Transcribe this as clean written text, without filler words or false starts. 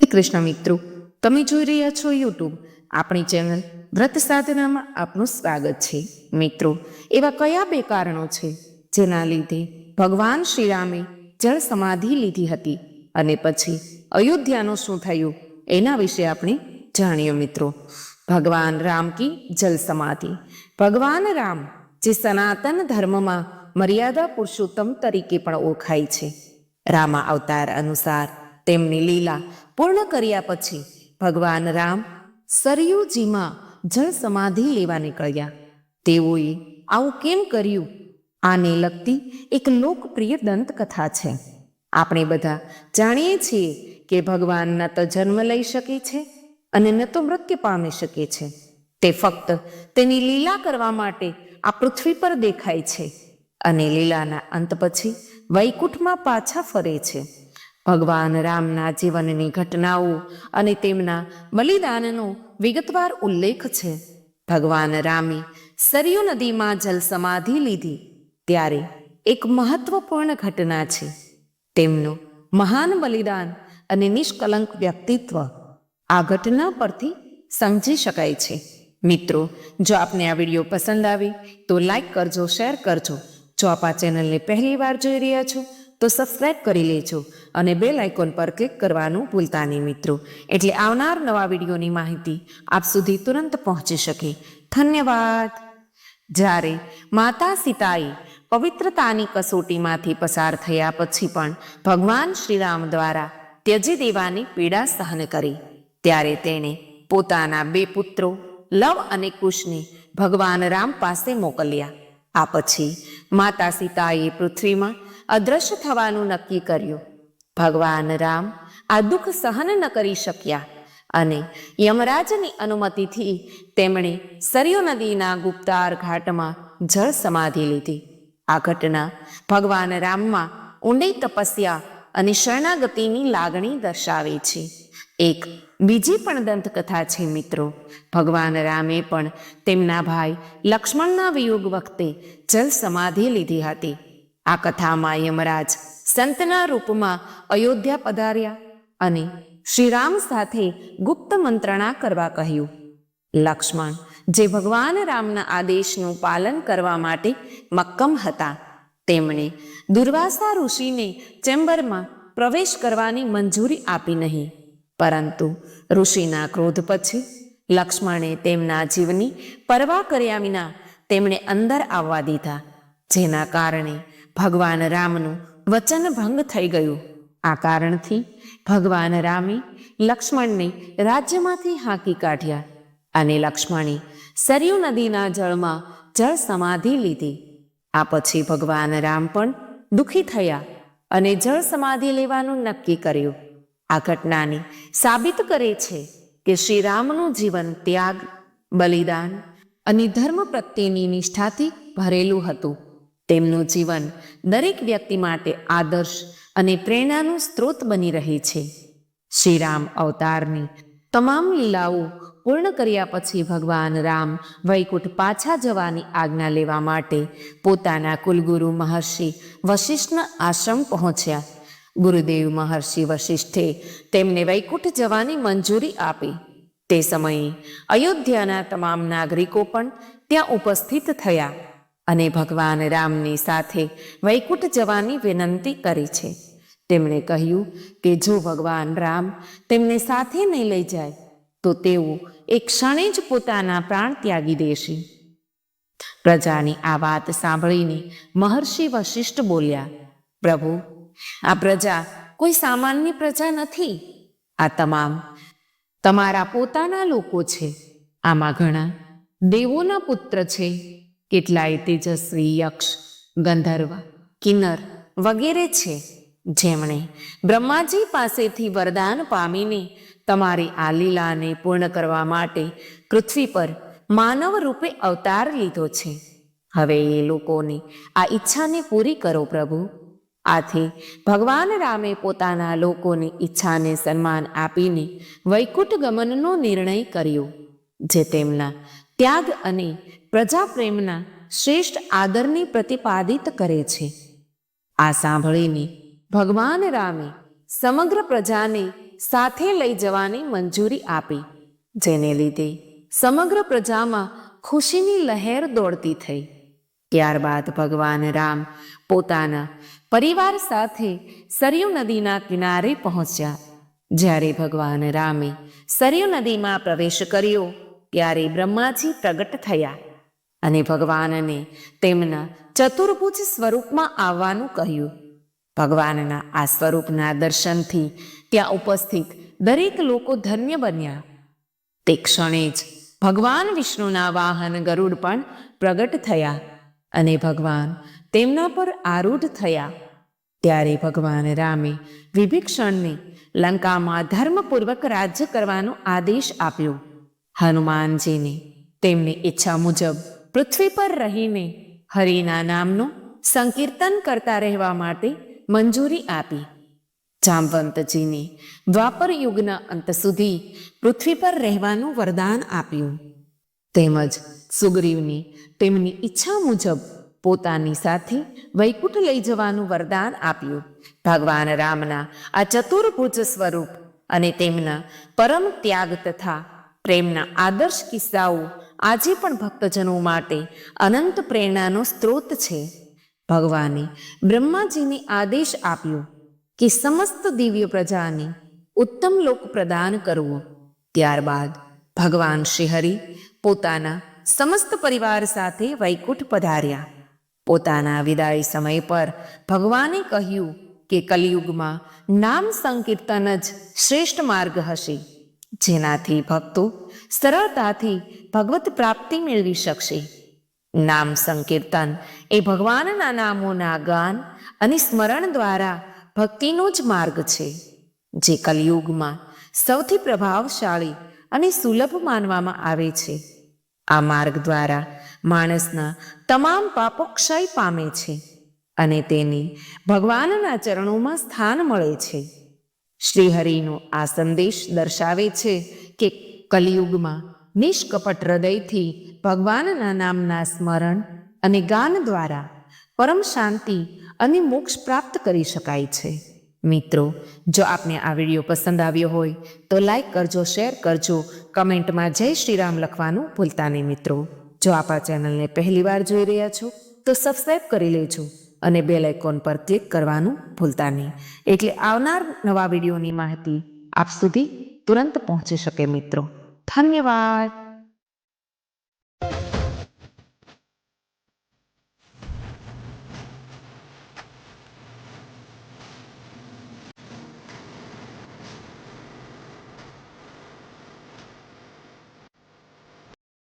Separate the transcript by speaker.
Speaker 1: શ્રી કૃષ્ણ મિત્રો, તમે જોઈ રહ્યા છો યુટ્યુબ આપણી ચેનલ વ્રત સાધનામાં આપનું સ્વાગત છે. મિત્રો, એવા કયા બે કારણો છે જેના લીધે ભગવાન શ્રીરામે જળ સમાધિ લીધી હતી અને પછી અયોધ્યાનું શું થયું એના વિશે આપણે જાણીએ. મિત્રો, ભગવાન રામ કી જલ સમાધિ. ભગવાન રામ જે સનાતન ધર્મમાં મર્યાદા પુરુષોત્તમ તરીકે પણ ઓળખાય છે, રામા અવતાર અનુસાર તેમની લીલા પૂર્ણ કર્યા પછી ભગવાન રામ સરયુજીમાં જળ સમાધિ લેવા નીકળ્યા. તેઓએ આવું કેમ કર્યું? આને લગતી એક લોકપ્રિય દંતકથા છે. આપણે બધા જાણીએ છીએ કે ભગવાન ન તો જન્મ લઈ શકે છે અને ન તો મૃત્યુ પામી શકે છે. તે ફક્ત તેની લીલા કરવા માટે આ પૃથ્વી પર દેખાય છે અને લીલાના અંત પછી વૈકુંઠમાં પાછા ફરે છે. ભગવાન રામના જીવનની ઘટનાઓ અને તેમના બલિદાનનો વિગતવાર ઉલ્લેખ છે. ભગવાન રામે સરયુ નદીમાં જલ સમાધિ લીધી ત્યારે એક મહત્વપૂર્ણ ઘટના છે. તેમનું મહાન બલિદાન અને નિષ્કલંક વ્યક્તિત્વ આ ઘટના પરથી સમજી શકાય છે. મિત્રો, જો આપને આ વિડીયો પસંદ આવે તો લાઈક કરજો, શેર કરજો. જો આપ આ ચેનલને પહેલી વાર જોઈ રહ્યા છો તો સબસ્ક્રાઈબ કરી લેજો અને બેલ આઇકોન પર ક્લિક કરવાનું ભૂલતા નહીં મિત્રો, એટલે આવનાર નવા વિડીયોની માહિતી આપ સુધી તુરંત પહોંચી શકે. ધન્યવાદ. જ્યારે માતા સીતાએ પવિત્રતાની કસોટીમાંથી પસાર થયા પછી પણ ભગવાન શ્રીરામ દ્વારા ત્યજી દેવાની પીડા સહન કરી, ત્યારે તેણે પોતાના બે પુત્રો લવ અને કુશને ભગવાન રામ પાસે મોકલ્યા. આ પછી માતા સીતાએ પૃથ્વીમાં અદ્રશ્ય થવાનું નક્કી કર્યું. ભગવાન રામ આ દુઃખ સહન ન કરી શક્યા અને યમરાજની અનુમતિથી તેમણે સરયુ નદીના ગુપ્તાર ઘાટમાં જળ સમાધિ લીધી. આ ઘટના ભગવાન રામમાં ઊંડી તપસ્યા અને શરણાગતિની લાગણી દર્શાવે છે. એક બીજી પણ દંતકથા છે મિત્રો. ભગવાન રામે પણ તેમના ભાઈ લક્ષ્મણના વિયોગ વખતે જલ સમાધિ લીધી હતી. આ કથામાં યમરાજ સંતના રૂપમાં અયોધ્યા પધાર્યા અને શ્રીરામ સાથે ગુપ્ત મંત્રણા કરવા કહ્યું. લક્ષ્મણ, જે ભગવાન રામના આદેશનું પાલન કરવા માટે મક્કમ હતા, તેમણે દુર્વાસા ઋષિને ચેમ્બરમાં પ્રવેશ કરવાની મંજૂરી આપી નહીં, પરંતુ ઋષિના ક્રોધ પછી લક્ષ્મણે તેમના જીવની પરવા કર્યા વિના તેમણે અંદર આવવા દીધા, જેના કારણે ભગવાન રામનું વચન ભંગ થઈ ગયું. આ કારણથી ભગવાન રામે લક્ષ્મણને રાજ્યમાંથી હાંકી કાઢ્યા અને લક્ષ્મણે સરયુ નદીના જળમાં જળ સમાધિ લીધી. આ પછી ભગવાન રામ પણ દુઃખી થયા અને જળ સમાધિ લેવાનું નક્કી કર્યું. આ ઘટનાને સાબિત કરે છે કે શ્રીરામનું જીવન ત્યાગ, બલિદાન અને ધર્મ પ્રત્યેની નિષ્ઠાથી ભરેલું હતું. તેમનું જીવન દરેક વ્યક્તિ માટે આદર્શ અને પ્રેરણાનું સ્ત્રોત બની રહી છે. શ્રીરામ અવતારની તમામ લીલાઓ પૂર્ણ કર્યા પછી ભગવાન રામ વૈકુંઠ પાછા જવાની આજ્ઞા લેવા માટે પોતાના કુલગુરુ મહર્ષિ વશિષ્ઠના આશ્રમ પહોંચ્યા. ગુરુદેવ મહર્ષિ વશિષ્ઠે તેમને વૈકુંઠ જવાની મંજૂરી આપી. તે સમયે અયોધ્યાના તમામ નાગરિકો પણ ત્યાં ઉપસ્થિત થયા અને ભગવાન રામની સાથે વૈકુંઠ જવાની વિનંતી કરી છે. તેમણે કહ્યું કે જો ભગવાન રામ તેમને સાથે નહીં લઈ જાય તો તેઓ એક ક્ષણે જ પોતાના પ્રાણ ત્યાગી દેશે. પ્રજાની આ વાત સાંભળીને મહર્ષિ વશિષ્ઠ બોલ્યા, પ્રભુ, આ પ્રજા કોઈ સામાન્ય પ્રજા નથી. આ તમામ તમારા પોતાના લોકો છે. આમાં ઘણા દેવોના પુત્ર છે, કેટલાય તેજસ્વી યક્ષ, ગંધર્વ, કિન્નર વગેરે છે, જેમણે બ્રહ્માજી પાસેથી વરદાન પામીને તમારી આ લીલાને પૂર્ણ કરવા માટે પૃથ્વી પર માનવ રૂપે અવતાર લીધો છે. હવે એ લોકોની આ ઈચ્છાને પૂરી કરો પ્રભુ. આથી ભગવાન રામે પોતાના લોકોની ઈચ્છાને સન્માન આપીને વૈકુંઠ ગમનનો નિર્ણય કર્યો, જે તેમના ત્યાગ અને પ્રજાપ્રેમના શ્રેષ્ઠ આદરને પ્રતિપાદિત કરે છે. આ સાંભળીને ભગવાન રામે સમગ્ર પ્રજાને સાથે લઈ જવાની મંજૂરી આપી, જેને લીધે સમગ્ર પ્રજામાં ખુશીની લહેર દોડતી થઈ. ત્યારબાદ ભગવાન રામ પોતાના પરિવાર સાથે સરયુ નદીના કિનારે પહોંચ્યા. જ્યારે ભગવાન રામે સરયુ નદીમાં પ્રવેશ કર્યો ત્યારે બ્રહ્માજી પ્રગટ થયા અને ભગવાનને તેમના ચતુર્ભુજ સ્વરૂપમાં આવવાનું કહ્યું. ભગવાનના આ સ્વરૂપના દર્શનથી ત્યાં ઉપસ્થિત દરેક લોકો ધન્ય બન્યા. તે ક્ષણે જ ભગવાન વિષ્ણુના વાહન ગરુડ પણ પ્રગટ થયા અને ભગવાન તેમના પર આરૂઢ થયા. ત્યારે ભગવાન રામે વિભીષણને લંકામાં ધર્મપૂર્વક રાજ્ય કરવાનો આદેશ આપ્યો. હનુમાનજીને તેમની ઈચ્છા મુજબ પૃથ્વી પર રહીને હરિના નામનું સંકીર્તન કરતા રહેવા માટે મંજૂરી આપી. જામવંતજીને દ્વાપર યુગના અંત સુધી પૃથ્વી પર રહેવાનું વરદાન આપ્યું. તેમજ સુગ્રીવને તેમની ઈચ્છા મુજબ પોતાની સાથે વૈકુંઠ લઈ જવાનું વરદાન આપ્યું. ભગવાન રામના આ ચતુર્ભુજ સ્વરૂપ અને તેમના પરમ ત્યાગ તથા પ્રેમના આદર્શ કિસ્સાઓ આજે પણ ભક્તજનો માટે અનંત પ્રેરણાનો સ્ત્રોત છે. ભગવાને બ્રહ્માજીને આદેશ આપ્યો કે સમસ્ત દિવ્ય પ્રજાને ઉત્તમ લોક પ્રદાન કરવો. ત્યારબાદ ભગવાન શ્રી હરિ પોતાના સમસ્ત પરિવાર સાથે વૈકુંઠ પધાર્યા. પોતાના વિદાય સમય પર ભગવાને કહ્યું કે કલિયુગમાં નામ સંકીર્તન જ શ્રેષ્ઠ માર્ગ હશે, જેનાથી ભક્તો સરળતાથી ભગવત પ્રાપ્તિ મેળવી શકશે. નામ સંકીર્તન એ ભગવાનના નામોના ગાન અને સ્મરણ દ્વારા ભક્તિનો જ માર્ગ છે, જે કલિયુગમાં સૌથી પ્રભાવશાળી અને સુલભ માનવામાં આવે છે. આ માર્ગ દ્વારા માણસના તમામ પાપો ક્ષય પામે છે અને તેને ભગવાનના ચરણોમાં સ્થાન મળે છે. શ્રીહરિનો આ સંદેશ દર્શાવે છે કે કલિયુગમાં નિષ્કપટ હૃદયથી ભગવાનના નામના સ્મરણ અને ગાન દ્વારા પરમ શાંતિ અને મોક્ષ પ્રાપ્ત કરી શકાય છે. મિત્રો, જો આપને આ વિડીયો પસંદ આવ્યો હોય તો લાઈક કરજો, શેર કરજો, કમેન્ટમાં જય શ્રીરામ લખવાનું ભૂલતા નહીં. મિત્રો, જો આપ આ ચેનલને પહેલીવાર જોઈ રહ્યા છો તો સબસ્ક્રાઈબ કરી લેજો અને બેલ આઇકોન પર ક્લિક કરવાનું ભૂલતા નહીં, એટલે આવનાર નવા વિડીયોની માહિતી આપ સુધી તુરંત પહોંચી શકે. મિત્રો, ધન્યવાદ.